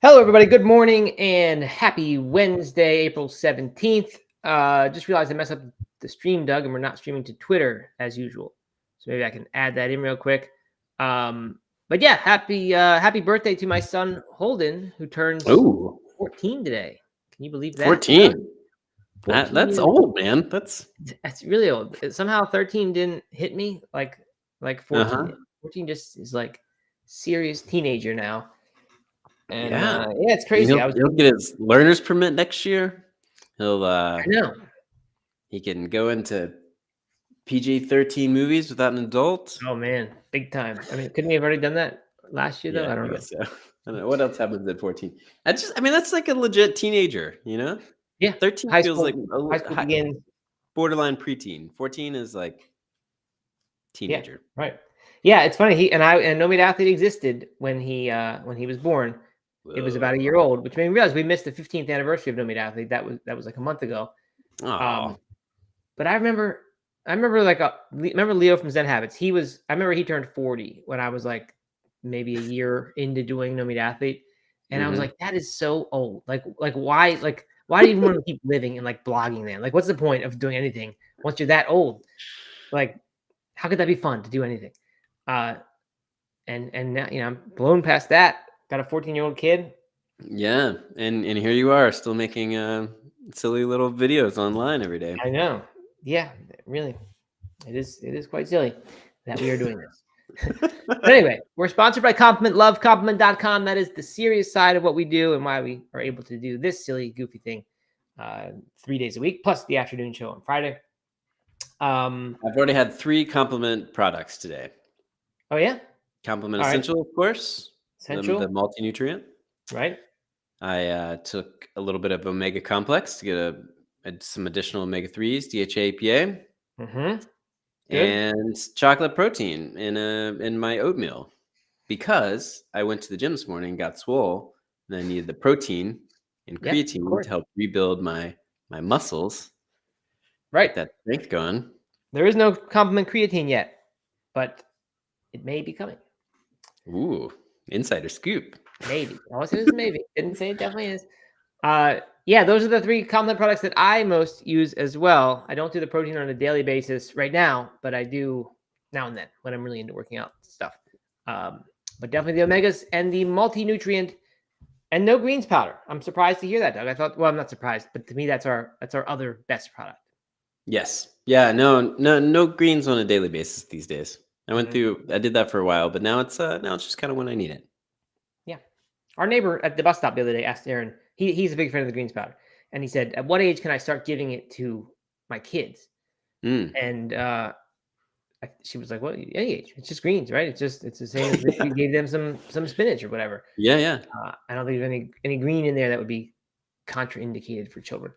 Hello, everybody. Good morning and happy Wednesday, April 17th. Just realized I messed up the stream, Doug, and we're not streaming to Twitter as usual. So maybe I can add that in real quick. But yeah, happy birthday to my son Holden, who turns Ooh, 14 today. Can you believe that? 14. 14 That's years old, man. That's really old. Somehow 13 didn't hit me like 14 uh-huh. did. 14 just is like serious teenager now. And Yeah. yeah, it's And crazy. he'll get his learner's permit next year. He'll I know. he can go into PG-13 movies without an adult. Oh man, big time. I mean, couldn't we have already done that last year though? Yeah, I don't I know. guess so. I don't know what else happens at 14. That's like a legit teenager, you know? Yeah, 13 high feels like school. High school begins. borderline preteen. 14 is like Yeah, teenager. right. Yeah, it's funny. He and No Meat Athlete existed when he was born. It was about a year Whoa. old, which made me realize we missed the 15th anniversary of No Meat Athlete. That was like a month ago. Oh. But I remember remember Leo from Zen Habits. I remember he turned 40 when I was like maybe a year into doing No Meat Athlete, and I was like, that is so old. Why do you even want to keep living and like blogging then? Like, what's the point of doing anything once you're that old? Like, how could that be fun to do anything? And now I'm blown past that. Got a 14-year-old kid. Yeah, and here you are, still making silly little videos online every day. I know. Yeah, really. It is quite silly that we are doing this. But anyway, we're sponsored by Compliment Love, compliment.com. That is the serious side of what we do and why we are able to do this silly, goofy thing 3 days a week, plus the afternoon show on Friday. I've already had 3 Compliment products today. Oh, yeah? Compliment All right. Essential, of course. Essential. The multi-nutrient. Right. I took a little bit of Omega Complex to get some additional omega-3s, DHA, EPA. Mm-hmm. Good. And chocolate protein in my oatmeal, because I went to the gym this morning, got swole, and I needed the protein and Yep, of creatine course. to help rebuild my muscles, Right. get that strength going. There is no Compliment creatine yet, but it may be coming. Ooh, insider scoop. Maybe. All I said is maybe. Didn't say it definitely is. Yeah, those are the 3 Compliment products that I most use as well. I don't do the protein on a daily basis right now, but I do now and then when I'm really into working out stuff. But definitely the omegas and the multi-nutrient and no greens powder. I'm surprised to hear that, Doug. I thought, well, I'm not surprised, but to me, that's our other best product. Yes. Yeah. No greens on a daily basis these days. I did that for a while, but now it's just kind of when I need it. Yeah. Our neighbor at the bus stop the other day asked Aaron, he's a big fan of the greens powder. And he said, at what age can I start giving it to my kids? And she was like, "Well, any age. It's just greens, right? It's the same as if you gave them some spinach or whatever." Yeah. I don't think there's any green in there that would be contraindicated for children.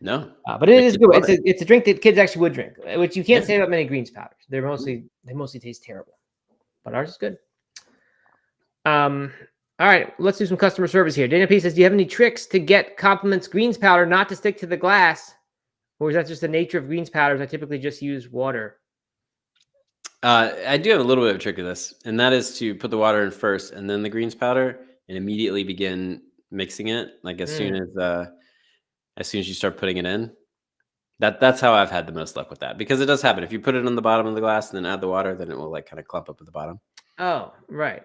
No. But it is good. It's a drink that kids actually would drink, which you can't say about many greens powders. They mostly taste terrible, but ours is good. All right, let's do some customer service here. Dana P says, "Do you have any tricks to get Compliments greens powder not to stick to the glass, or is that just the nature of greens powders? I typically just use water." I do have a little bit of a trick of this, and that is to put the water in first and then the greens powder, and immediately begin mixing it. Like as soon as you start putting it in. That's how I've had the most luck with that, because it does happen. If you put it on the bottom of the glass and then add the water, then it will like kind of clump up at the bottom. Oh, right.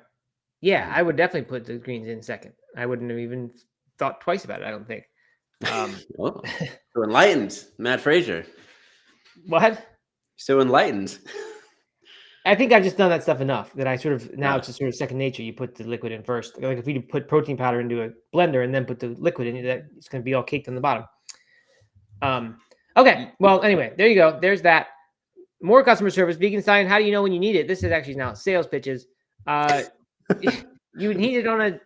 Yeah, I would definitely put the greens in second. I wouldn't have even thought twice about it, I don't think. Oh, so enlightened, Matt Frazier. What? So enlightened. I think I've just done that stuff enough that I sort of now it's just sort of second nature. You put the liquid in first. Like if you put protein powder into a blender and then put the liquid in, that it's going to be all caked on the bottom. Okay. Well, anyway, there you go. There's that. More customer service. Vegan Science. How do you know when you need it? This is actually now sales pitches. You need it on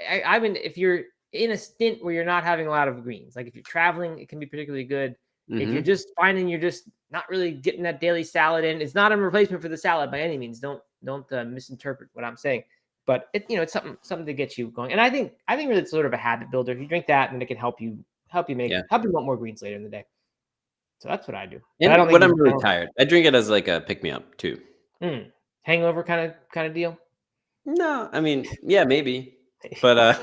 I mean, if you're in a stint where you're not having a lot of greens, like if you're traveling, it can be particularly good. If you're just finding you're just not really getting that daily salad in, it's not a replacement for the salad by any means. Don't misinterpret what I'm saying. But it's something to get you going. And I think really it's sort of a habit builder. If you drink that, then it can help you want more greens later in the day. So that's what I do. And I don't when think I'm really tired, I drink it as like a pick me up too. Hangover kind of deal. No, I mean, yeah, maybe, but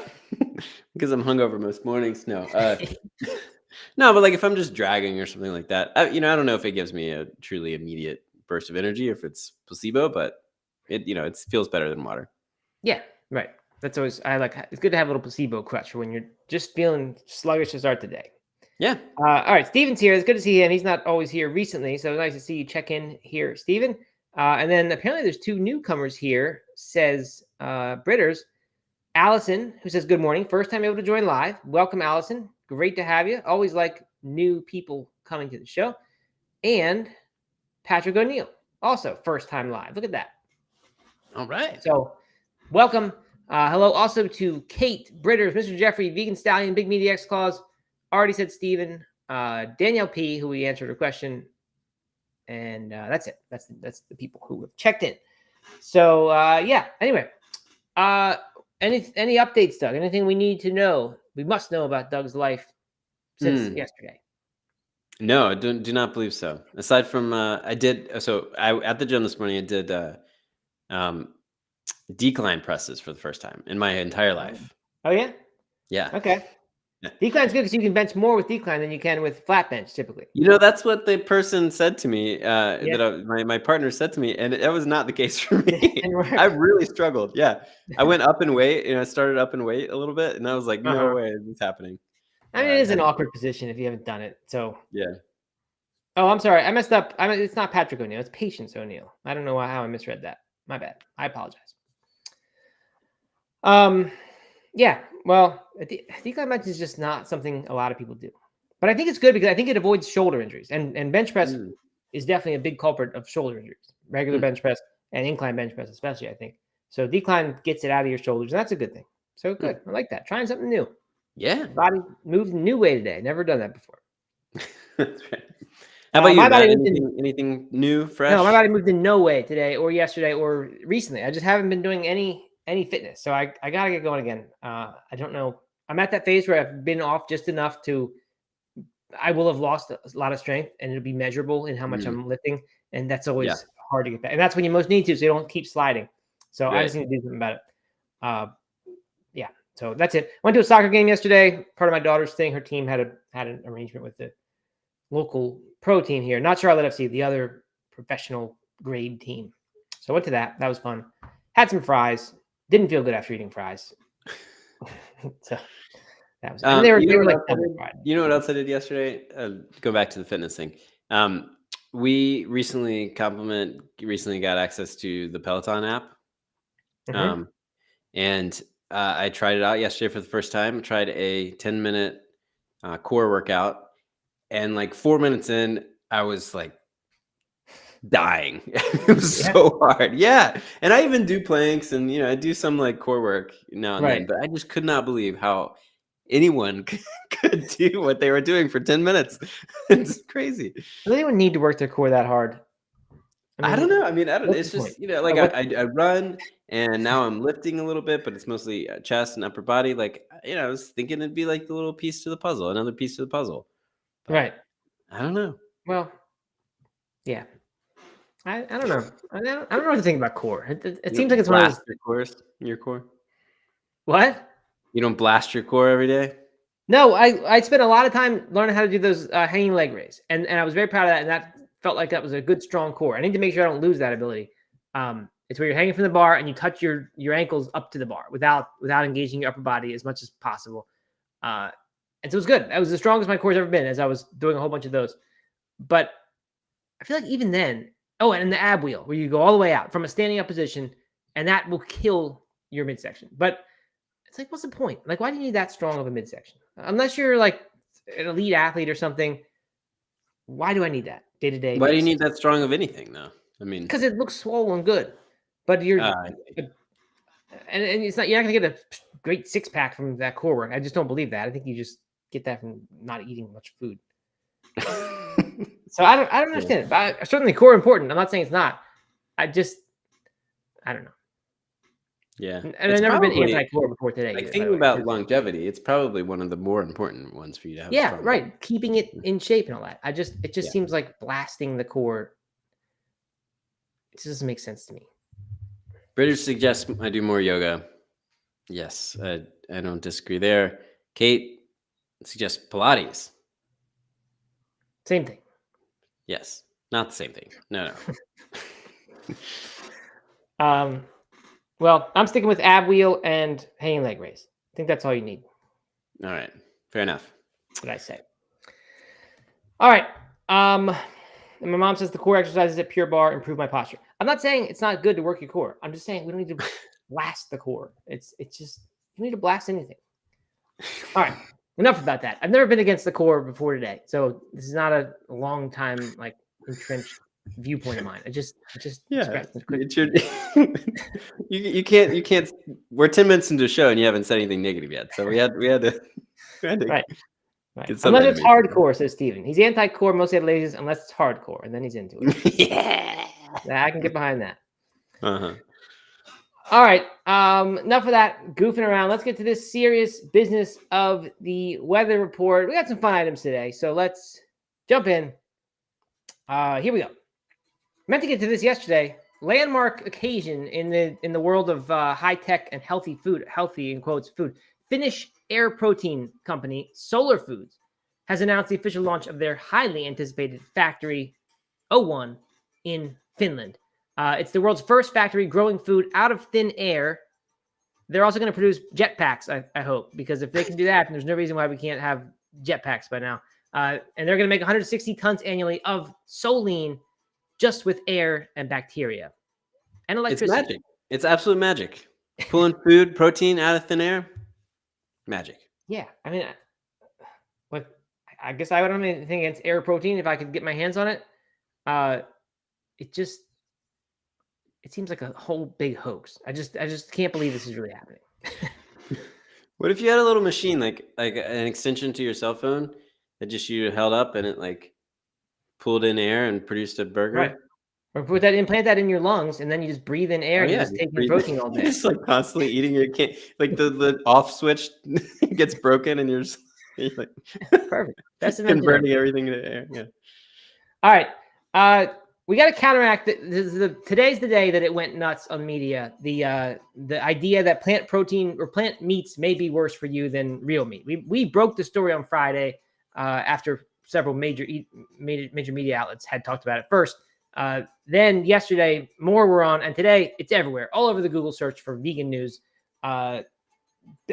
because I'm hungover most mornings. No, no, but like if I'm just dragging or something like that, I don't know if it gives me a truly immediate burst of energy, or if it's placebo, but it feels better than water. Yeah, right. That's always it's good to have a little placebo crutch for when you're just feeling sluggish to start the day. Yeah. All right, Steven's here. It's good to see him. He's not always here recently, so nice to see you check in here, Steven. And then apparently there's 2 newcomers here, says Britters. Allison, who says good morning. First time able to join live. Welcome, Allison. Great to have you. Always like new people coming to the show. And Patrick O'Neill, also first time live. Look at that. All right. So welcome. Hello also to Kate, Britters, Mr. Jeffrey, Vegan Stallion, Big Media X Claus. Already said Steven. Danielle P, who we answered her question. And that's it. That's the people who have checked in. So yeah. Anyway, any updates, Doug? Anything we need to know? We must know about Doug's life since yesterday. No, I do not believe so. Aside from at the gym this morning, I did decline presses for the first time in my entire life. Oh yeah. Yeah. Okay. Decline's good because you can bench more with decline than you can with flat bench typically. That's what the person said to me. My partner said to me, and that was not the case for me. I really struggled. Yeah, I went up in weight, I started up in weight a little bit, and I was like, no way is this happening. I mean, it is an awkward position if you haven't done it. So yeah. Oh, I'm sorry. I messed up. It's not Patrick O'Neill. It's Patience O'Neill. I don't know how I misread that. My bad. I apologize. Yeah. Well, decline bench is just not something a lot of people do, but I think it's good because I think it avoids shoulder injuries, and bench press is definitely a big culprit of shoulder injuries. Regular bench press and incline bench press, especially, I think. So decline gets it out of your shoulders, and that's a good thing. So good. I like that. Trying something new. Yeah. Body moved a new way today. Never done that before. That's right. How about you, Matt? Anything new, fresh? No, my body moved in no way today or yesterday or recently. I just haven't been doing any fitness. So I got to get going again. I don't know. I'm at that phase where I've been off just enough I will have lost a lot of strength, and it'll be measurable in how much I'm lifting. And that's always hard to get back. And that's when you most need to, so you don't keep sliding. So I just need to do something about it. Yeah. So that's it. Went to a soccer game yesterday. Part of my daughter's thing. Her team had an arrangement with the local pro team here. Not Charlotte FC, the other professional grade team. So I went to that. That was fun. Had some fries. Didn't feel good after eating fries. So that was. And they were like, you know what else I did yesterday? Go back to the fitness thing. We recently got access to the Peloton app. And I tried it out yesterday for the first time. I tried a 10-minute core workout. And like 4 minutes in, I was like dying. It was so hard. Yeah. And I even do planks, and I do some like core work now and then, but I just could not believe how anyone could do what they were doing for 10 minutes. It's crazy. Does anyone need to work their core that hard? I don't know. I mean, it's just, like I run, and now I'm lifting a little bit, but it's mostly chest and upper body. Like, I was thinking it'd be like the little piece to the puzzle, another piece to the puzzle. But right. I don't know. Well, yeah. I don't know. I don't know what to think about core. It seems like it's one of those. Your core. What? You don't blast your core every day? No, I spent a lot of time learning how to do those hanging leg raise, and I was very proud of that, and that felt like that was a good strong core. I need to make sure I don't lose that ability. It's where you're hanging from the bar and you touch your ankles up to the bar without engaging your upper body as much as possible. And so it was good. That was the strongest my core's ever been as I was doing a whole bunch of those. But I feel like even then, and the ab wheel, where you go all the way out from a standing up position, and that will kill your midsection. But it's like, what's the point? Like, why do you need that strong of a midsection? Unless you're like an elite athlete or something, why do I need that day to day? Why do you need that strong of anything, though? I mean, because it looks swollen good, but you're and it's not, you're not gonna get a great 6-pack from that core work. I just don't believe that. I think you just get that from not eating much food. So I don't understand it. But certainly core important. I'm not saying it's not. I don't know. Yeah. And I've never been anti-core before today. Like, thinking about longevity, it's probably one of the more important ones for you to have. Yeah, right. Keeping it in shape and all that. It just seems like blasting the core. It just doesn't make sense to me. British suggests I do more yoga. Yes, I don't disagree there. Kate suggests Pilates. Same thing. Yes, not the same thing. No. Well, I'm sticking with ab wheel and hanging leg raise. I think that's all you need. All right, fair enough. What I say. All right. And my mom says the core exercises at Pure Barre improve my posture. I'm not saying it's not good to work your core. I'm just saying we don't need to blast the core. It's just you need to blast anything. All right. Enough about that. I've never been against the core before today, so this is not a long time like entrenched viewpoint of mine. I just Yeah, expressed it quick. it's your, you can't. We're 10 minutes into a show and you haven't said anything negative yet, so we had to Right. get Unless something. it's hardcore, says Steven. He's anti-core, mostly at lazy unless it's hardcore, and then he's into it. Yeah, I can get behind that. uh-huh. All right. Enough of that goofing around. Let's get to this serious business of the weather report. We got some fun items today, so let's jump in. Here we go. Meant to get to this yesterday. Landmark occasion in the world of high tech and healthy food, healthy in quotes food. Finnish air protein company Solar Foods has announced the official launch of their highly anticipated Factory 01 in Finland. It's the world's first factory growing food out of thin air. They're also going to produce jetpacks, I hope, because if they can do that, then there's no reason why we can't have jetpacks by now. And they're going to make 160 tons annually of Solein just with air and bacteria and electricity. It's magic. It's absolute magic. Pulling food, protein out of thin air, magic. Yeah, I mean, I guess I wouldn't have anything against air protein if I could get my hands on it. It seems like a whole big hoax. I just can't believe this is really happening. What if you had a little machine like an extension to your cell phone that just you held up and it like pulled in air and produced a burger? Right. Or implant that in your lungs, and then you just breathe in air and you just take in protein all day. Just like constantly eating your can't like the off switch gets broken and you're like perfect. That's converting everything into air. Yeah. All right. We got to counteract today's the day that it went nuts on media. The idea that plant protein or plant meats may be worse for you than real meat. We broke the story on Friday after several major media outlets had talked about it first. Then yesterday, more were on, and today it's everywhere, all over the Google search for vegan news. I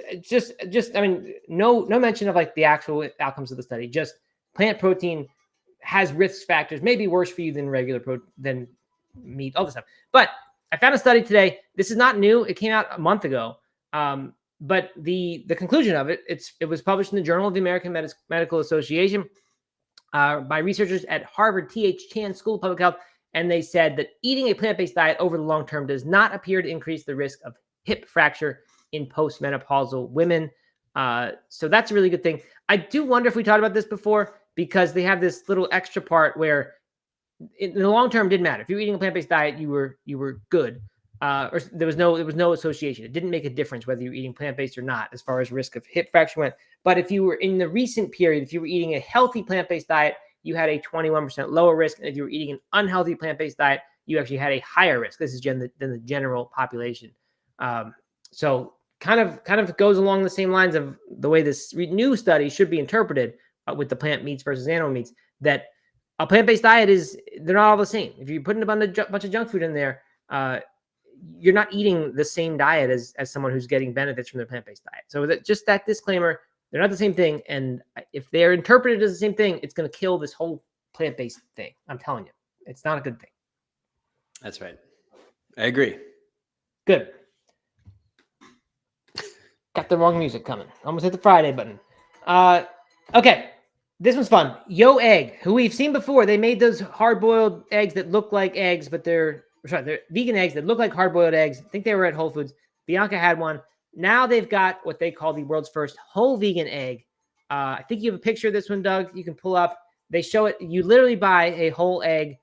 mean, no mention of like the actual outcomes of the study. Just plant protein has risk factors, maybe worse for you than than meat, all this stuff. But I found a study today. This is not new. It came out a month ago. But the conclusion of it, it was published in the Journal of the American Medical Association by researchers at Harvard T.H. Chan School of Public Health. And they said that eating a plant-based diet over the long term does not appear to increase the risk of hip fracture in postmenopausal women. So that's a really good thing. I do wonder if we talked about this before, because they have this little extra part where in the long term didn't matter. If you were eating a plant-based diet, you were good. Or there was no association. It didn't make a difference whether you were eating plant-based or not as far as risk of hip fracture went. But if you were in the recent period, if you were eating a healthy plant-based diet, you had a 21% lower risk. And if you were eating an unhealthy plant-based diet, you actually had a higher risk. This is than the general population. So kind of goes along the same lines of the way this new study should be interpreted with the plant meats versus animal meats, that a plant-based diet they're not all the same. If you're putting a bunch of junk food in there, you're not eating the same diet as someone who's getting benefits from their plant-based diet. So just that disclaimer, they're not the same thing. And if they're interpreted as the same thing, it's going to kill this whole plant-based thing. I'm telling you, it's not a good thing. That's right. I agree. Good. Got the wrong music coming. Almost hit the Friday button. Okay. This one's fun. Yo Egg, who we've seen before. They made those hard-boiled eggs that look like eggs, but they're vegan eggs that look like hard-boiled eggs. I think they were at Whole Foods. Bianca had one. Now they've got what they call the world's first whole vegan egg. I think you have a picture of this one, Doug. You can pull up. They show it. You literally buy a whole egg.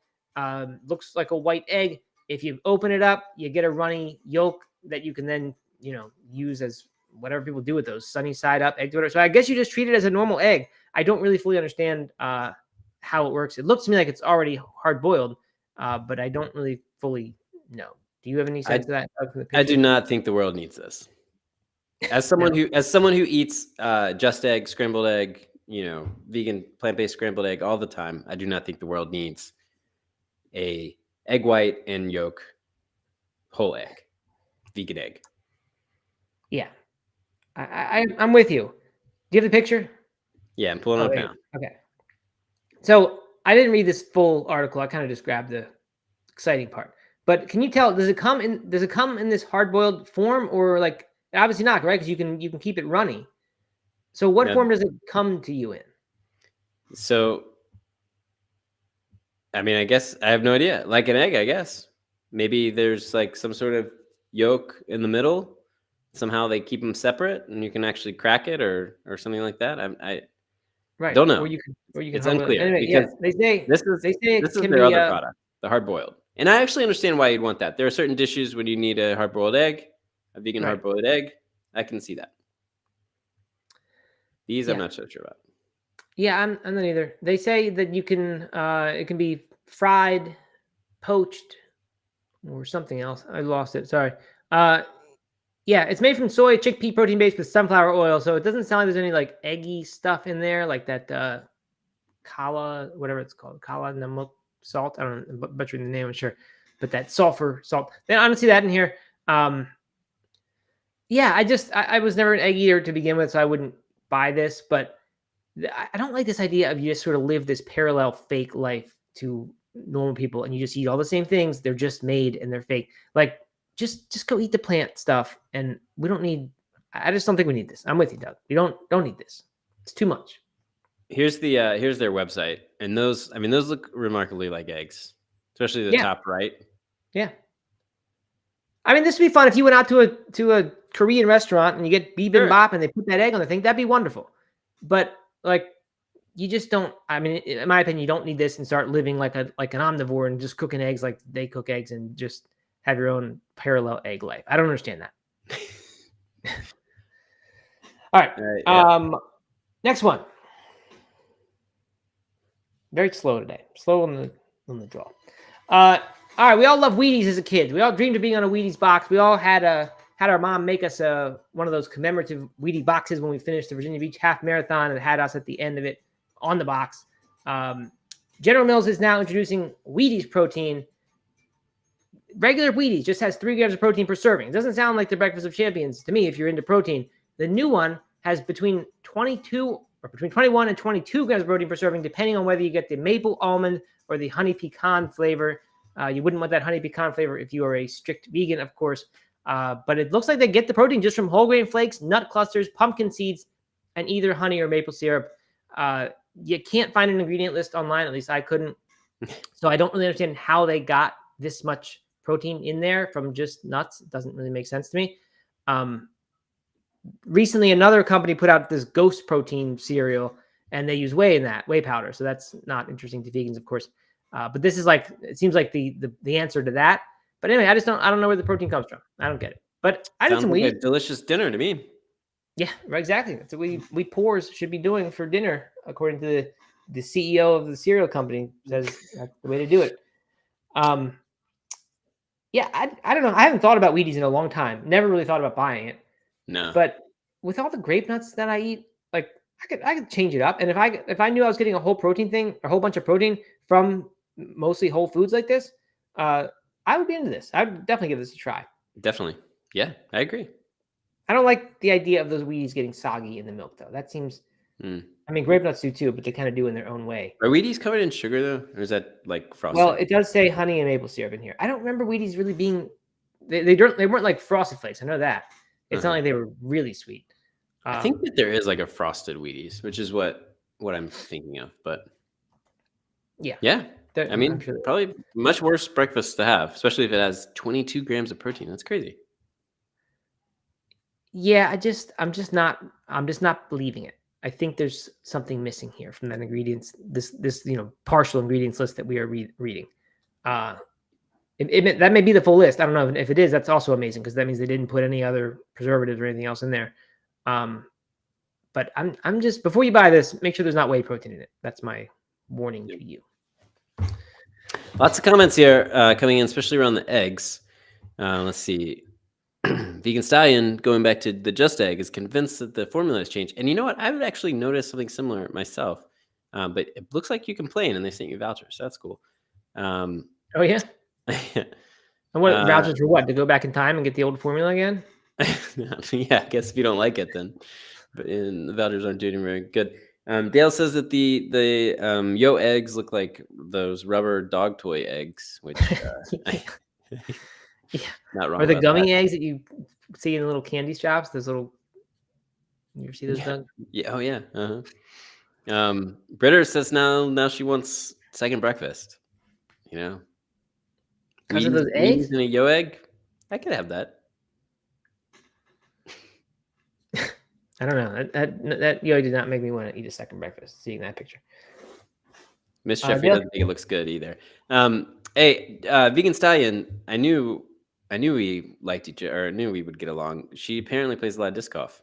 Looks like a white egg. If you open it up, you get a runny yolk that you can then, use as whatever people do with those, sunny side up eggs, whatever. So I guess you just treat it as a normal egg. I don't really fully understand how it works. It looks to me like it's already hard boiled, but I don't really fully know. Do you have any sense of that? I do not think the world needs this. As someone who eats just egg, scrambled egg, vegan plant-based scrambled egg all the time, I do not think the world needs a egg white and yolk whole egg, vegan egg. Yeah, I'm with you. Do you have the picture? Yeah, I'm pulling it up now. Okay. So I didn't read this full article. I kind of just grabbed the exciting part. But can you tell? Does it come in this hard boiled form, or like obviously not, right? Because you can keep it runny. So what form does it come to you in? So, I mean, I guess I have no idea. Like an egg, I guess. Maybe there's like some sort of yolk in the middle. Somehow they keep them separate, and you can actually crack it or something like that. I Right. don't know. Or you can It's unclear anyway, because they say this it is can their be other product, the hard boiled. And I actually understand why you'd want that. There are certain dishes when you need a hard boiled egg, a vegan right. hard boiled egg. I can see that. These I'm Yeah. not so sure about. Yeah, I'm not either. They say that you can it can be fried, poached, or something else. I lost it. Sorry. Yeah, it's made from soy, chickpea protein based with sunflower oil. So it doesn't sound like there's any like eggy stuff in there, like that kala, whatever it's called, kala namuk salt. I don't know, butchering the name, I'm sure, but that sulfur salt. Then I don't see that in here. Yeah, I was never an egg eater to begin with, so I wouldn't buy this. But I don't like this idea of you just sort of live this parallel fake life to normal people, and you just eat all the same things. They're just made and they're fake. Like just go eat the plant stuff, and we don't need. I just don't think we need this. I'm with you, Doug. We don't need this. It's too much. Here's their website, and those look remarkably like eggs, especially the top right. Yeah. I mean, this would be fun if you went out to a Korean restaurant and you get bibimbap and they put that egg on the thing. That'd be wonderful. But like, you just don't. I mean, in my opinion, you don't need this and start living like an omnivore and just cooking eggs like they cook eggs and just have your own parallel egg life. I don't understand that. All right. Yeah. Next one. Very slow today. Slow on the draw. All right. We all love Wheaties as a kid. We all dreamed of being on a Wheaties box. We all had our mom make us one of those commemorative Wheaties boxes when we finished the Virginia Beach half marathon, and had us at the end of it on the box. General Mills is now introducing Wheaties Protein. Regular Wheaties just has 3 grams of protein per serving. It doesn't sound like the breakfast of champions to me if you're into protein. The new one has between 21 and 22 grams of protein per serving, depending on whether you get the maple almond or the honey pecan flavor. You wouldn't want that honey pecan flavor if you are a strict vegan, of course. But it looks like they get the protein just from whole grain flakes, nut clusters, pumpkin seeds, and either honey or maple syrup. You can't find an ingredient list online. At least I couldn't. So I don't really understand how they got this much protein in there from just nuts. It doesn't really make sense to me. Recently, another company put out this ghost protein cereal, and they use whey in that, whey powder. So that's not interesting to vegans, of course. But this is like, it seems like the answer to that. But anyway, I don't know where the protein comes from. I don't get it. But I did some like Wheaties. a delicious dinner to me. Yeah, right, exactly. That's what we poors should be doing for dinner, according to the CEO of the cereal company. Says that's the way to do it. Yeah, I don't know. I haven't thought about Wheaties in a long time. Never really thought about buying it. No. But with all the grape nuts that I eat, like I could change it up. And if I knew I was getting a whole protein thing, a whole bunch of protein from mostly whole foods like this, I would be into this. I would definitely give this a try. Definitely. Yeah, I agree. I don't like the idea of those Wheaties getting soggy in the milk, though. That seems. I mean, grape nuts do too, but they kind of do in their own way. Are Wheaties covered in sugar though, or is that like frosted? Well, it does say honey and maple syrup in here. I don't remember Wheaties really being. They weren't like Frosted Flakes. I know that. It's not like they were really sweet. I think that there is like a frosted Wheaties, which is what I'm thinking of. But yeah. I mean, sure probably much worse breakfast to have, especially if it has 22 grams of protein. That's crazy. Yeah, I'm just not believing it. I think there's something missing here from that ingredients. This partial ingredients list that we are reading. That may be the full list. I don't know if it is. That's also amazing because that means they didn't put any other preservatives or anything else in there. But I'm just, before you buy this, make sure there's not whey protein in it. That's my warning to you. Lots of comments here coming in, especially around the eggs. Let's see. Vegan Stallion, going back to the Just Egg, is convinced that the formula has changed. And you know what? I would actually notice something similar myself. But it looks like you complain, and they sent you vouchers. So that's cool. Oh yeah. Yeah. And what vouchers for what? To go back in time and get the old formula again? Yeah, I guess if you don't like it, then. But the vouchers aren't doing very good. Dale says that the Yo eggs look like those rubber dog toy eggs, which Yeah. not wrong Or the about gummy that. eggs that you see in the little candy shops. Those little. You ever see those, Yeah. Doug? Yeah. Oh yeah. Britter says now she wants second breakfast. You know, Because of those Wheaties eggs? and a Yo egg. I could have that. I don't know. That Yo did not make me want to eat a second breakfast. Seeing that picture. Miss Sheffy Dale- doesn't think it looks good either. Hey, Vegan Stallion. I knew we liked each other, or knew we would get along. She apparently plays a lot of disc golf.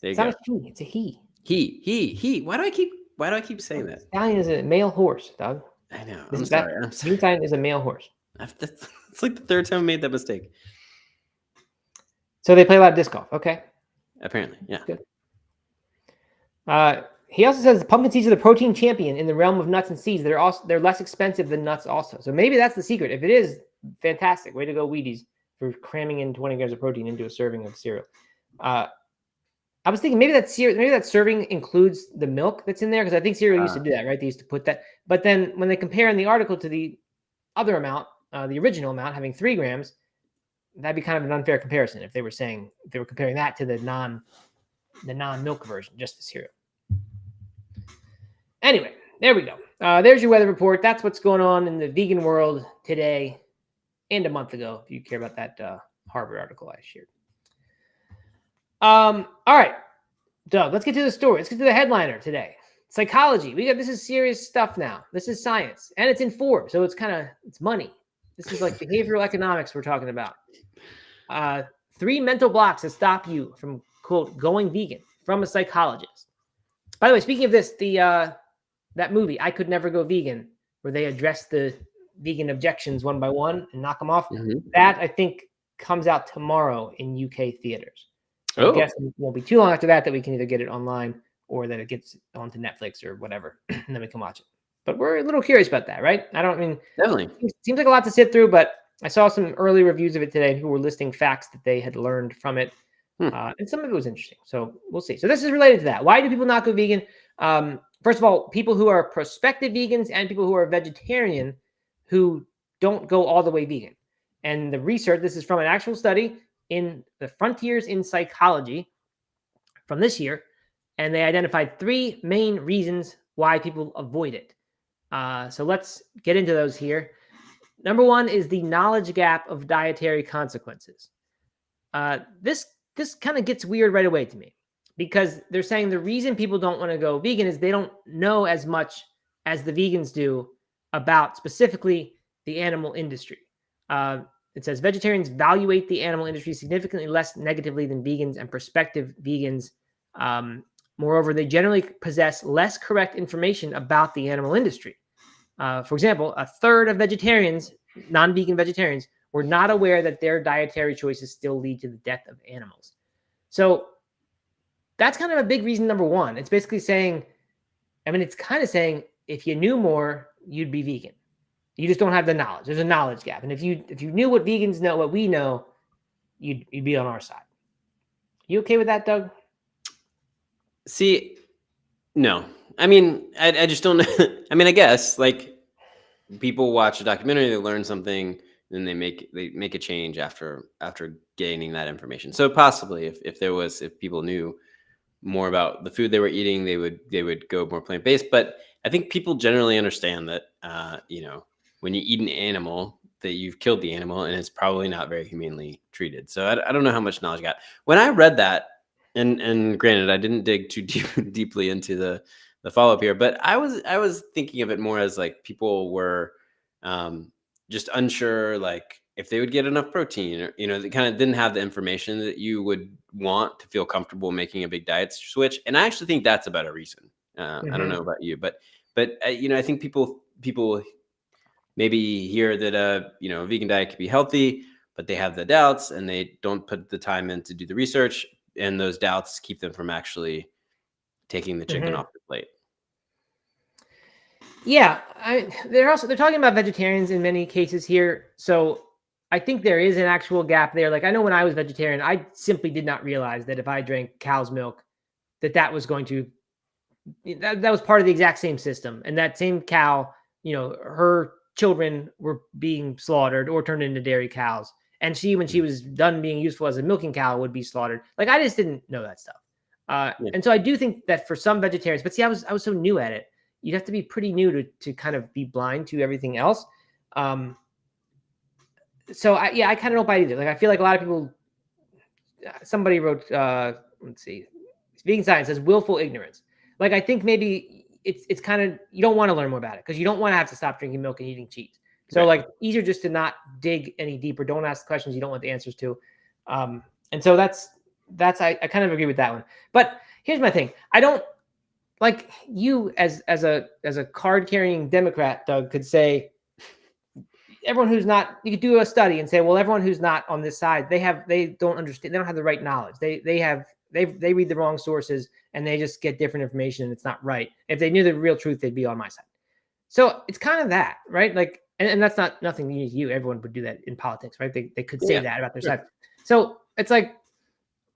There you It's go. not a she. It's a he. He. Why do I keep saying that? Stallion is a male horse, Doug. I know. This I'm is sorry. I'm sorry. Stallion is a male horse. It's like the third time I made that mistake. So they play a lot of disc golf. Okay. Apparently, yeah. Good. He also says pumpkin seeds are the protein champion in the realm of nuts and seeds. They're less expensive than nuts also. So maybe that's the secret. If it is, fantastic. Way to go, Wheaties, for cramming in 20 grams of protein into a serving of cereal. I was thinking maybe that serving includes the milk that's in there, because I think cereal used to do that, right? They used to put that. But then when they compare in the article to the other amount, the original amount having 3 grams, that'd be kind of an unfair comparison if they were comparing that to the non-milk version, just the cereal. Anyway, there we go. There's your weather report. That's what's going on in the vegan world today and a month ago, if you care about that Harvard article I shared. All right, Doug, let's get to the story. Let's get to the headliner today. Psychology. This is serious stuff now. This is science, and it's in Forbes, so it's money. This is like behavioral economics we're talking about. 3 mental blocks that stop you from, quote, going vegan, from a psychologist. By the way, speaking of this, that movie, I Could Never Go Vegan, where they address the vegan objections one by one and knock them off, that I think comes out tomorrow in UK theaters. So I guess it won't be too long after that we can either get it online or that it gets onto Netflix or whatever, and then we can watch it. But we're a little curious about that, right? Definitely. It seems like a lot to sit through, but I saw some early reviews of it today. People were listing facts that they had learned from it. And some of it was interesting. So we'll see. So this is related to that. Why do people not go vegan? First of all, people who are prospective vegans and people who are vegetarian who don't go all the way vegan. And the research, this is from an actual study in the Frontiers in Psychology from this year. And they identified 3 main reasons why people avoid it. So let's get into those here. Number 1 is the knowledge gap of dietary consequences. This kind of gets weird right away to me, because they're saying the reason people don't want to go vegan is they don't know as much as the vegans do about specifically the animal industry. It says vegetarians evaluate the animal industry significantly less negatively than vegans and prospective vegans. Moreover, they generally possess less correct information about the animal industry. For example, a third of vegetarians, non-vegan vegetarians, were not aware that their dietary choices still lead to the death of animals. So that's kind of a big reason, number 1. It's basically saying, it's kind of saying if you knew more, you'd be vegan. You just don't have the knowledge. There's a knowledge gap. And if you knew what vegans know, what we know, you'd be on our side. You okay with that, Doug? See, no. I just don't. I guess like people watch a documentary, they learn something, then they make a change after gaining that information. So possibly, if people knew more about the food they were eating, they would go more plant-based. But I think people generally understand that when you eat an animal, that you've killed the animal and it's probably not very humanely treated. So I don't know how much knowledge I got when I read that. And granted, I didn't dig too deeply into the follow-up here, but I was thinking of it more as like people were just unsure, like if they would get enough protein, or they kind of didn't have the information that you would want to feel comfortable making a big diet switch. And I actually think that's a better reason. I don't know about you, but I think people maybe hear that a vegan diet could be healthy, but they have the doubts and they don't put the time in to do the research, and those doubts keep them from actually taking the chicken off the plate. Yeah, they're talking about vegetarians in many cases here. So I think there is an actual gap there. Like I know when I was vegetarian, I simply did not realize that if I drank cow's milk, that was going to that was part of the exact same system. And that same cow, her children were being slaughtered or turned into dairy cows. And she, when she was done being useful as a milking cow, would be slaughtered. Like I just didn't know that stuff. And so I do think that for some vegetarians, but see, I was so new at it. You'd have to be pretty new to kind of be blind to everything else. So I kind of don't buy either. Like I feel like a lot of people. Somebody wrote, let's see, Vegan Science says willful ignorance. Like I think maybe it's kind of you don't want to learn more about it because you don't want to have to stop drinking milk and eating cheese. So like easier just to not dig any deeper. Don't ask questions you don't want the answers to. And so that's I kind of agree with that one. But here's my thing. I don't like you as a card carrying Democrat, Doug, could say everyone who's not, you could do a study and say, well, everyone who's not on this side, they don't understand, they don't have the right knowledge. They read the wrong sources and they just get different information and it's not right. If they knew the real truth, they'd be on my side. So it's kind of that, right? Like, and that's not nothing unique to you. Everyone would do that in politics, right? They could say that about their side. So it's like,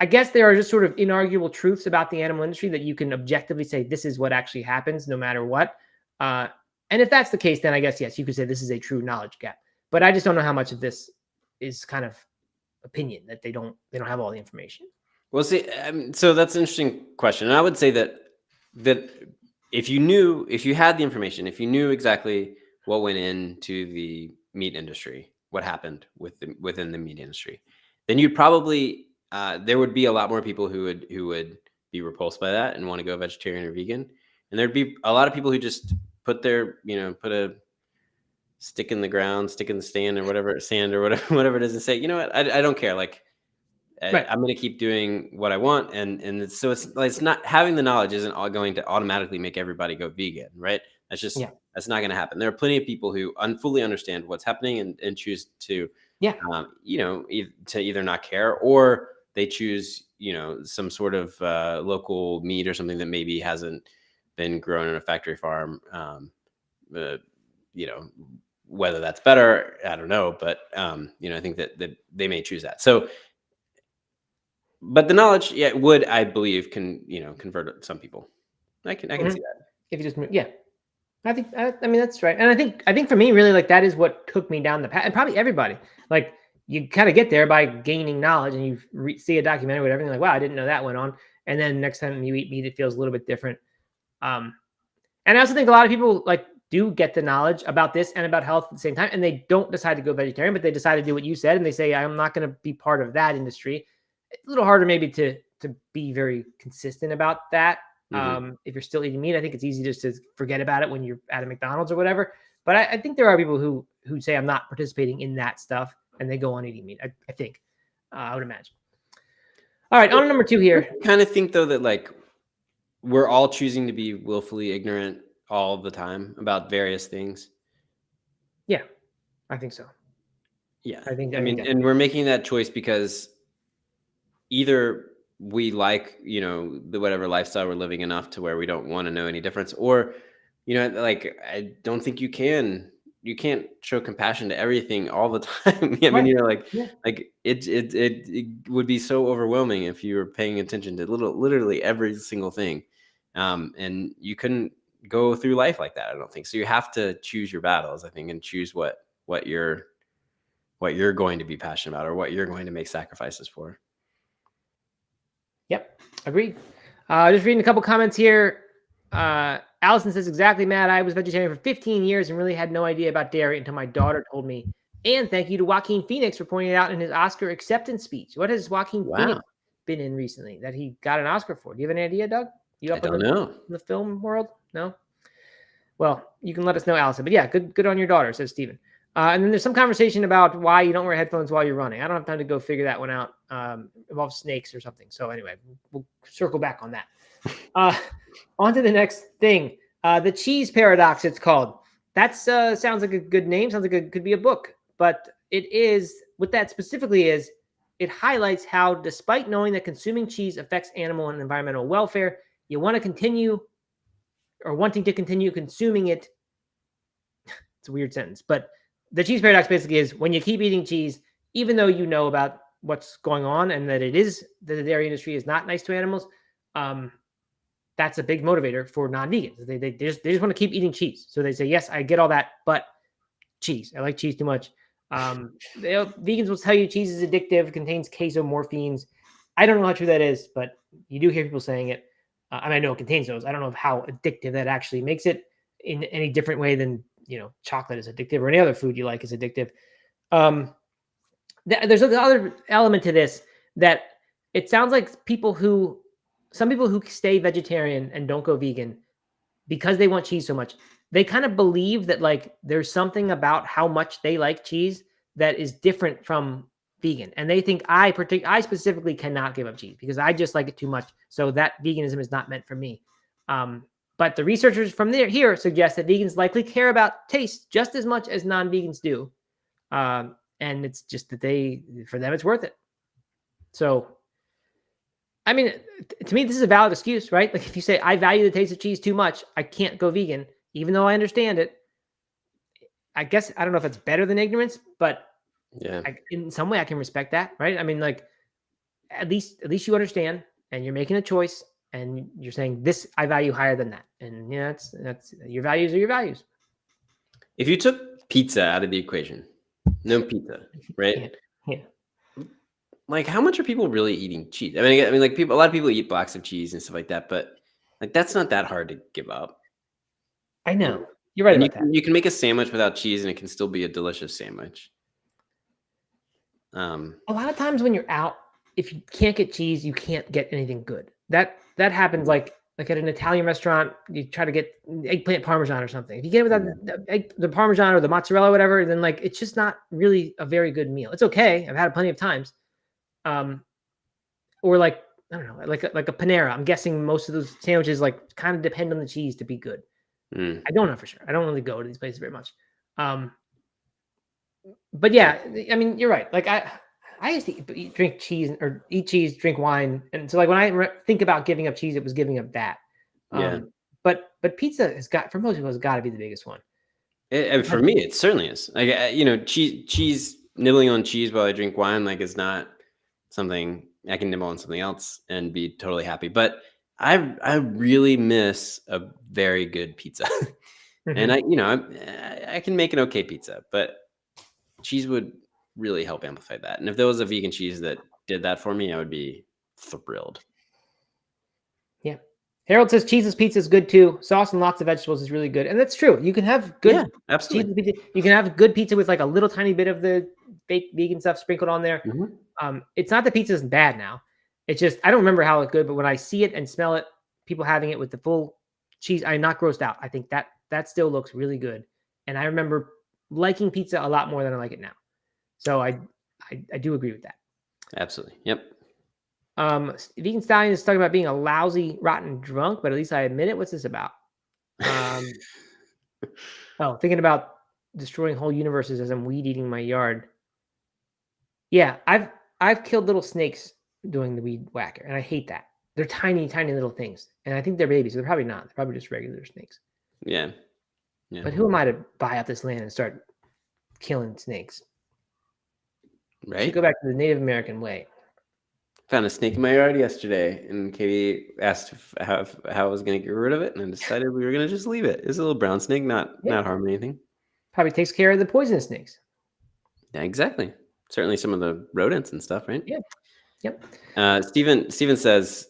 I guess there are just sort of inarguable truths about the animal industry that you can objectively say, this is what actually happens no matter what. And if that's the case, then I guess, yes, you could say this is a true knowledge gap. But I just don't know how much of this is kind of opinion that they don't have all the information. Well, see, so that's an interesting question. And I would say that if you had the information, if you knew exactly what went into the meat industry, what happened within the meat industry, then you'd probably there would be a lot more people who would be repulsed by that and want to go vegetarian or vegan, and there'd be a lot of people who just put a stick in the ground, stick in the sand or whatever it is, and say, you know what, I don't care. Like I'm going to keep doing what I want, and so it's not, having the knowledge isn't all going to automatically make everybody go vegan, right? That's just that's not going to happen. There are plenty of people who fully understand what's happening and choose to to either not care, or they choose some sort of local meat or something that maybe hasn't been grown in a factory farm. Whether that's better, I don't know, but I think that they may choose that. So, but the knowledge, would, I believe, can convert some people. I can see that. If you just I think I mean that's right, and I think for me, really, like that is what took me down the path, and probably everybody. Like you kind of get there by gaining knowledge, and you see a documentary, whatever, and you're like, wow, I didn't know that went on, and then next time you eat meat, it feels a little bit different. And I also think a lot of people do get the knowledge about this and about health at the same time, and they don't decide to go vegetarian, but they decide to do what you said, and they say, I'm not going to be part of that industry. It's a little harder maybe to be very consistent about that. If you're still eating meat, I think it's easy just to forget about it when you're at a McDonald's or whatever. But I think there are people who say, I'm not participating in that stuff, and they go on eating meat. I think, I would imagine. All right, on to number 2 here. I kind of think, though, that we're all choosing to be willfully ignorant all the time about various things. Yeah, I think so. Yeah, I mean, and we're making that choice because either we the whatever lifestyle we're living enough to where we don't want to know any difference, or I don't think you can't show compassion to everything all the time. I mean, it would be so overwhelming if you were paying attention to literally every single thing, and you couldn't go through life like that, I don't think. So you have to choose your battles, I think, and choose what you're going to be passionate about, or what you're going to make sacrifices for. Yep, agreed. Just reading a couple comments here. Allison says, exactly, Matt. I was vegetarian for 15 years and really had no idea about dairy until my daughter told me. And thank you to Joaquin Phoenix for pointing it out in his Oscar acceptance speech. What has Joaquin Phoenix been in recently that he got an Oscar for? Do you have any idea, Doug? You up I don't know. In the film world? No? Well, you can let us know, Allison. But yeah, good on your daughter, says Steven. And then there's some conversation about why you don't wear headphones while you're running. I don't have time to go figure that one out. Involves snakes or something. So anyway, we'll circle back on that. On to the next thing. The cheese paradox, it's called. That sounds like a good name. Sounds like it could be a book. But it is what that specifically is, it highlights how, despite knowing that consuming cheese affects animal and environmental welfare, you want to continue or wanting to continue consuming it. It's a weird sentence, but the cheese paradox basically is when you keep eating cheese, even though you know about what's going on and that the dairy industry is not nice to animals, that's a big motivator for non-vegans. They just want to keep eating cheese. So they say, yes, I get all that, but cheese. I like cheese too much. Vegans will tell you cheese is addictive, contains casomorphines. I don't know how true that is, but you do hear people saying it. I know it contains those. I don't know how addictive that actually makes it in any different way than, chocolate is addictive or any other food you like is addictive. There's another element to this that it sounds like some people who stay vegetarian and don't go vegan because they want cheese so much, they kind of believe that like there's something about how much they like cheese that is different from vegan. And they think I specifically cannot give up cheese because I just like it too much. So that veganism is not meant for me. But the researchers from here suggest that vegans likely care about taste just as much as non-vegans do. And it's just that for them, it's worth it. So, I mean, to me, this is a valid excuse, right? Like if you say, I value the taste of cheese too much, I can't go vegan, even though I understand it. I guess, I don't know if it's better than ignorance, but yeah, in some way I can respect that, right? I mean, like at least you understand and you're making a choice and you're saying this, I value higher than that. And that's your values are your values. If you took pizza out of the equation, no pizza, right? Yeah. Like, how much are people really eating cheese? I mean, like a lot of people eat blocks of cheese and stuff like that, but like that's not that hard to give up. I know. You're right and about that. You can make a sandwich without cheese, and it can still be a delicious sandwich. A lot of times when you're out, if you can't get cheese, you can't get anything good. That happens like at an Italian restaurant, you try to get eggplant parmesan or something. If you get it without the parmesan or the mozzarella or whatever, then like it's just not really a very good meal. It's okay. I've had it plenty of times. Or like, I don't know, like a Panera. I'm guessing most of those sandwiches like kind of depend on the cheese to be good. I don't know for sure. I don't really go to these places very much. But yeah, I mean, you're right. Like I used to drink cheese or eat cheese, drink wine. And so like when I think about giving up cheese, it was giving up that. Yeah. But pizza for most people has got to be the biggest one. For me, it certainly is. Like, cheese, nibbling on cheese while I drink wine, like is not something I can nibble on something else and be totally happy. But I really miss a very good pizza. And I can make an okay pizza, but cheese would really help amplify that. And if there was a vegan cheese that did that for me, I would be thrilled. Yeah. Harold says cheeseless pizza is good too. Sauce and lots of vegetables is really good. And that's true. You can have good absolutely. cheeseless pizza. You can have good pizza with like a little tiny bit of the baked vegan stuff sprinkled on there. It's not that pizza isn't bad now. It's just, I don't remember how it's good, but when I see it and smell it, people having it with the full cheese, I'm not grossed out. I think that still looks really good. And I remember liking pizza a lot more than I like it now. So I do agree with that. Absolutely. Yep. Vegan Stallion is talking about being a lousy, rotten drunk, but at least I admit it. What's this about? Thinking about destroying whole universes as I'm weed eating my yard. Yeah, I've killed little snakes doing the weed whacker, and I hate that. They're tiny, tiny little things, and I think they're babies. So they're probably not. They're probably just regular snakes. Yeah. But who am I to buy out this land and start killing snakes? Right. Should go back to the Native American way. Found a snake in my yard yesterday, and Katie asked how I was going to get rid of it, and I decided we were going to just leave it. It's a little brown snake, not harming anything. Probably takes care of the poisonous snakes. Yeah, exactly. Certainly some of the rodents and stuff, right? Yeah. Yep. Steven says,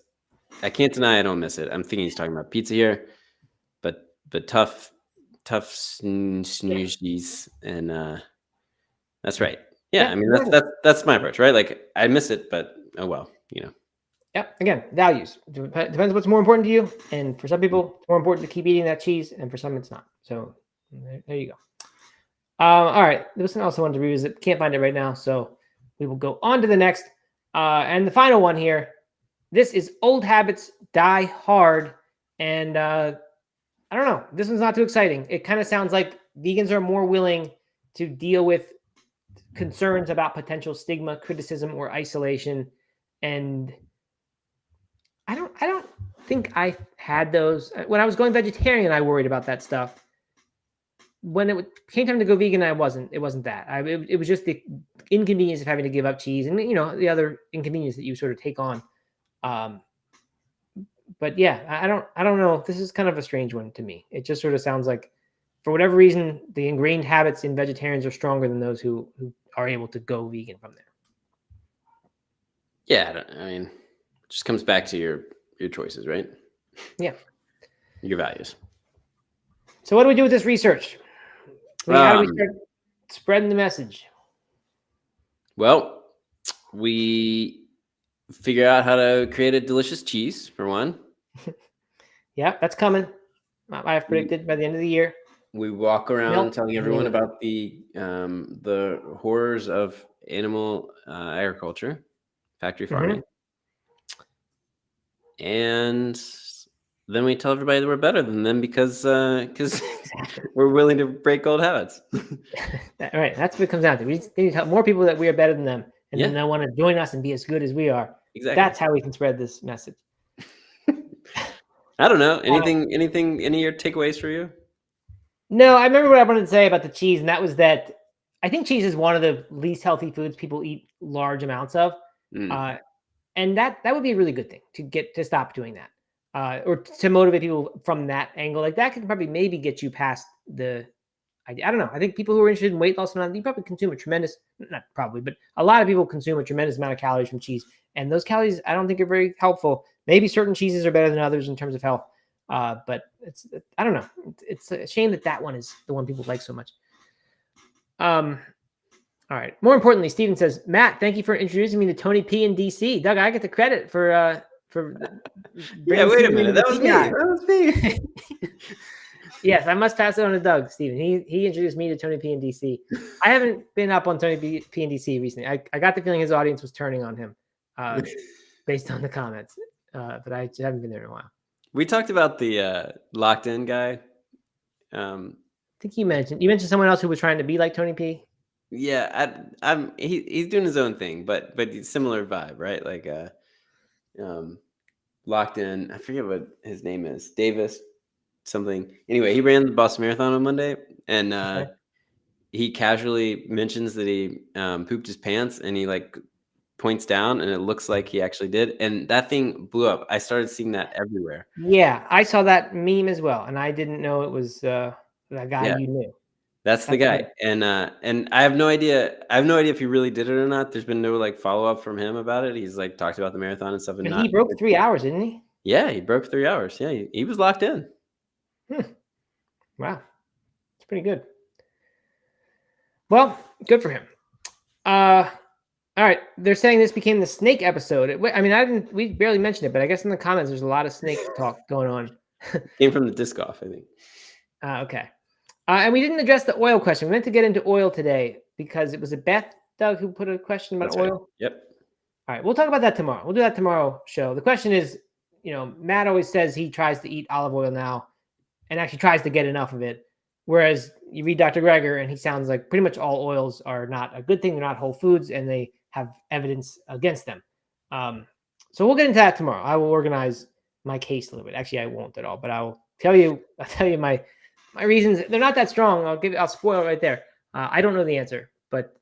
I can't deny I don't miss it. I'm thinking he's talking about pizza here, but tough snoozies, and that's right. Yeah, I mean that's my approach, right? Like I miss it, but oh well, Yep. Again, values. Depends what's more important to you, and for some people, it's more important to keep eating that cheese, and for some, it's not. So there you go. All right. There was something else I wanted to revisit. Can't find it right now, so we will go on to the next. And the final one here. This is Old Habits Die Hard, and I don't know. This one's not too exciting. It kind of sounds like vegans are more willing to deal with concerns about potential stigma, criticism, or isolation. And I don't think I had those when I was going vegetarian. I worried about that stuff. When it came time to go vegan, it wasn't that. It was just the inconvenience of having to give up cheese and the other inconvenience that you sort of take on. But yeah, I don't know. This is kind of a strange one to me. It just sort of sounds like, for whatever reason, the ingrained habits in vegetarians are stronger than those who are able to go vegan from there. Yeah, I mean, it just comes back to your choices, right? Yeah. Your values. So what do we do with this research? How do we start spreading the message? Well, we figure out how to create a delicious cheese, for one. Yeah, that's coming. I've predicted by the end of the year. We walk around telling everyone about the horrors of animal agriculture, factory farming. And then we tell everybody that we're better than them because we're willing to break old habits. All right, that's what it comes down to. We need to tell more people that we are better than them, and then they want to join us and be as good as we are. Exactly. That's how we can spread this message. I don't know. Any of your takeaways for you? No, I remember what I wanted to say about the cheese, and that was that I think cheese is one of the least healthy foods people eat large amounts of. And that would be a really good thing to stop doing that, or to motivate people from that angle. Like that could probably maybe get you past the idea. I don't know. I think people who are interested in weight loss, you probably consume not probably, but a lot of people consume a tremendous amount of calories from cheese. And those calories, I don't think are very helpful. Maybe certain cheeses are better than others in terms of health. But I don't know. It's a shame that one is the one people like so much. All right. More importantly, Steven says, Matt, thank you for introducing me to Tony P in DC. Doug, I get the credit for yeah, wait a minute. That was me. That was me. Yes, I must pass it on to Doug, Steven. He introduced me to Tony P in DC. I haven't been up on Tony P in DC recently. I got the feeling his audience was turning on him based on the comments. But I haven't been there in a while. We talked about the locked in guy. I think you mentioned someone else who was trying to be like Tony P. Yeah, he's doing his own thing, but similar vibe, right? Like locked in. I forget what his name is. Davis something. Anyway, he ran the Boston Marathon on Monday, and he casually mentions that he pooped his pants, and he points down, and it looks like he actually did, and that thing blew up. I started seeing that everywhere. Yeah, I saw that meme as well, and I didn't know it was that guy you knew. That's the guy, and I have no idea. I have no idea if he really did it or not. There's been no follow up from him about it. He's talked about the marathon and stuff. But he broke 3 hours, didn't he? Yeah, he broke 3 hours. Yeah, he was locked in. Wow, it's pretty good. Well, good for him. All right, they're saying this became the snake episode. I mean, we barely mentioned it, but I guess in the comments there's a lot of snake talk going on. Came from the disc golf, I think. Okay. And we didn't address the oil question. We meant to get into oil today because it was Beth, Doug, who put a question about oil. Right. Yep. All right. We'll talk about that tomorrow. We'll do that tomorrow show. The question is, Matt always says he tries to eat olive oil now and actually tries to get enough of it. Whereas you read Dr. Greger and he sounds like pretty much all oils are not a good thing. They're not whole foods and they have evidence against them. So we'll get into that tomorrow. I will organize my case a little bit. Actually, I won't at all, but I'll tell you my reasons. They're not that strong. I'll spoil it right there. I don't know the answer, but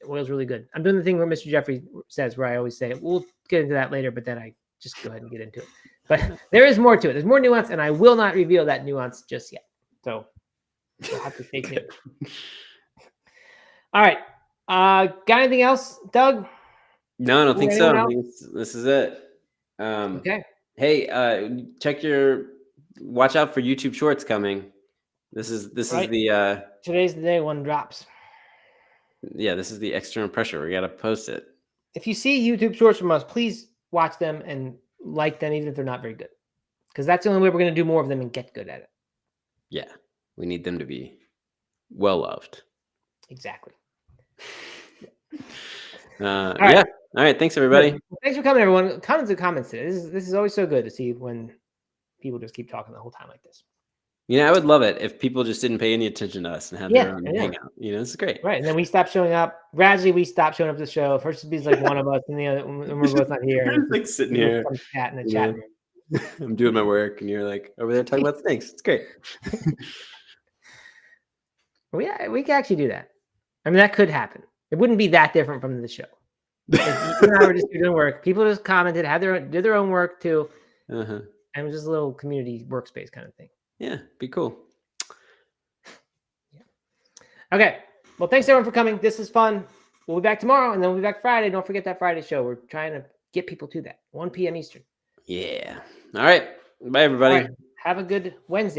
oil's really good. I'm doing the thing where Mr. Jeffrey says, where I always say, we'll get into that later, but then I just go ahead and get into it. But there is more to it. There's more nuance, and I will not reveal that nuance just yet. So you'll have to stay tuned. All right. Got anything else, Doug? No, I don't think so. I think this is it. Okay. Hey, watch out for YouTube Shorts coming. This is the today's the day one drops. Yeah, this is the external pressure. We got to post it. If you see YouTube Shorts from us, please watch them and like them, even if they're not very good, because that's the only way we're going to do more of them and get good at it. Yeah, we need them to be well loved. Exactly. All right. All right. Thanks, everybody. Well, thanks for coming, everyone. Tons of comments today. This is always so good to see when people just keep talking the whole time like this. I would love it if people just didn't pay any attention to us and had their own hangout. This is great. Right, and then we stopped showing up. Gradually, we stopped showing up to the show. First, it'd be like one of us, and the other, and we're both not here. And I'm like sitting people here, come chat in the chat room. I'm doing my work, and you're like over there talking about snakes. It's great. We can actually do that. I mean, that could happen. It wouldn't be that different from the show. If you and I were just doing work, people just commented, did their own work too, and it was just a little community workspace kind of thing. Yeah, be cool. Okay. Well, thanks everyone for coming. This is fun. We'll be back tomorrow, and then we'll be back Friday. Don't forget that Friday show. We're trying to get people to that 1 p.m. Eastern. Yeah. All right. Bye, everybody. All right. Have a good Wednesday.